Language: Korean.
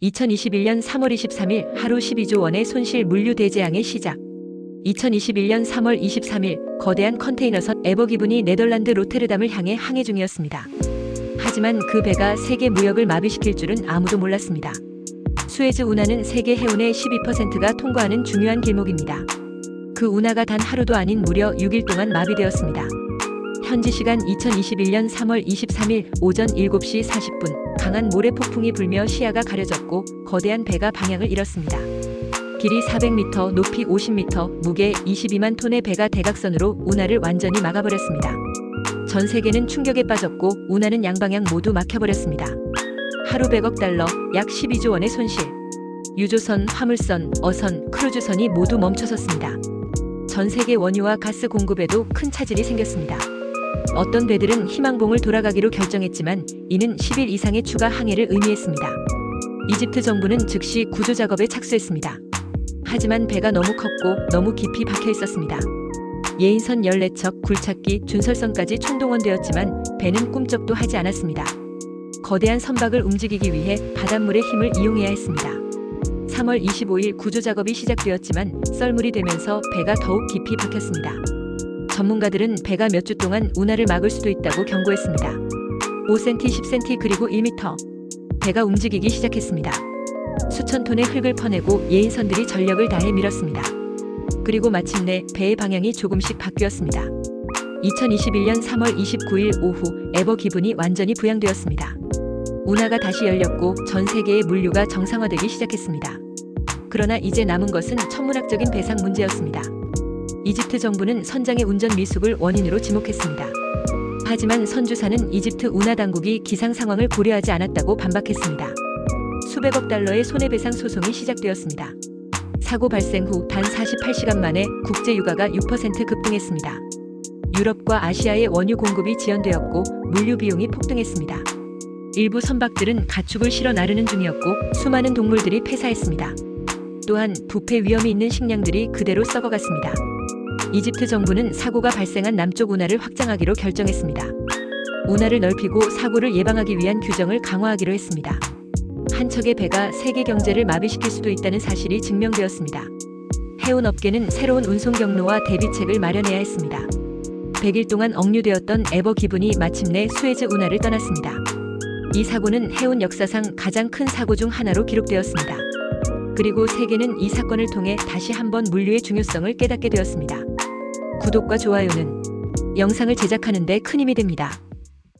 2021년 3월 23일 하루 12조 원의 손실 물류 대재앙의 시작. 2021년 3월 23일 거대한 컨테이너선 에버기븐이 네덜란드 로테르담을 향해 항해 중이었습니다. 하지만 그 배가 세계 무역을 마비시킬 줄은 아무도 몰랐습니다. 수에즈 운하는 세계 해운의 12%가 통과하는 중요한 길목입니다. 그 운하가 단 하루도 아닌 무려 6일 동안 마비되었습니다. 현지 시간 2021년 3월 23일 오전 7시 40분 강한 모래 폭풍이 불며 시야가 가려졌고 거대한 배가 방향을 잃었습니다. 길이 400m, 높이 50m, 무게 22만 톤의 배가 대각선으로 운하를 완전히 막아버렸습니다. 전 세계는 충격에 빠졌고 운하는 양방향 모두 막혀버렸습니다. 하루 100억 달러, 약 12조 원의 손실. 유조선, 화물선, 어선, 크루즈선이 모두 멈춰섰습니다. 전 세계 원유와 가스 공급에도 큰 차질이 생겼습니다. 어떤 배들은 희망봉을 돌아가기로 결정했지만 이는 10일 이상의 추가 항해를 의미했습니다. 이집트 정부는 즉시 구조 작업에 착수했습니다. 하지만 배가 너무 컸고 너무 깊이 박혀 있었습니다. 예인선 14척, 굴착기, 준설선까지 총동원되었지만 배는 꿈쩍도 하지 않았습니다. 거대한 선박을 움직이기 위해 바닷물의 힘을 이용해야 했습니다. 3월 25일 구조 작업이 시작되었지만 썰물이 되면서 배가 더욱 깊이 박혔습니다. 전문가들은 배가 몇 주 동안 운하를 막을 수도 있다고 경고했습니다. 5cm, 10cm 그리고 1m. 배가 움직이기 시작했습니다. 수천 톤의 흙을 퍼내고 예인선들이 전력을 다해 밀었습니다. 그리고 마침내 배의 방향이 조금씩 바뀌었습니다. 2021년 3월 29일 오후 에버기븐이 완전히 부양되었습니다. 운하가 다시 열렸고 전 세계의 물류가 정상화되기 시작했습니다. 그러나 이제 남은 것은 천문학적인 배상 문제였습니다. 이집트 정부는 선장의 운전 미숙을 원인으로 지목했습니다. 하지만 선주사는 이집트 운하 당국이 기상 상황을 고려하지 않았다고 반박했습니다. 수백억 달러의 손해배상 소송이 시작되었습니다. 사고 발생 후 단 48시간 만에 국제 유가가 6% 급등했습니다. 유럽과 아시아의 원유 공급이 지연되었고 물류 비용이 폭등했습니다. 일부 선박들은 가축을 실어 나르는 중이었고 수많은 동물들이 폐사했습니다. 또한 부패 위험이 있는 식량들이 그대로 썩어갔습니다. 이집트 정부는 사고가 발생한 남쪽 운하를 확장하기로 결정했습니다. 운하를 넓히고 사고를 예방하기 위한 규정을 강화하기로 했습니다. 한 척의 배가 세계 경제를 마비시킬 수도 있다는 사실이 증명되었습니다. 해운업계는 새로운 운송 경로와 대비책을 마련해야 했습니다. 100일 동안 억류되었던 에버기븐이 마침내 수에즈 운하를 떠났습니다. 이 사고는 해운 역사상 가장 큰 사고 중 하나로 기록되었습니다. 그리고 세계는 이 사건을 통해 다시 한번 물류의 중요성을 깨닫게 되었습니다. 구독과 좋아요는 영상을 제작하는 데 큰 힘이 됩니다.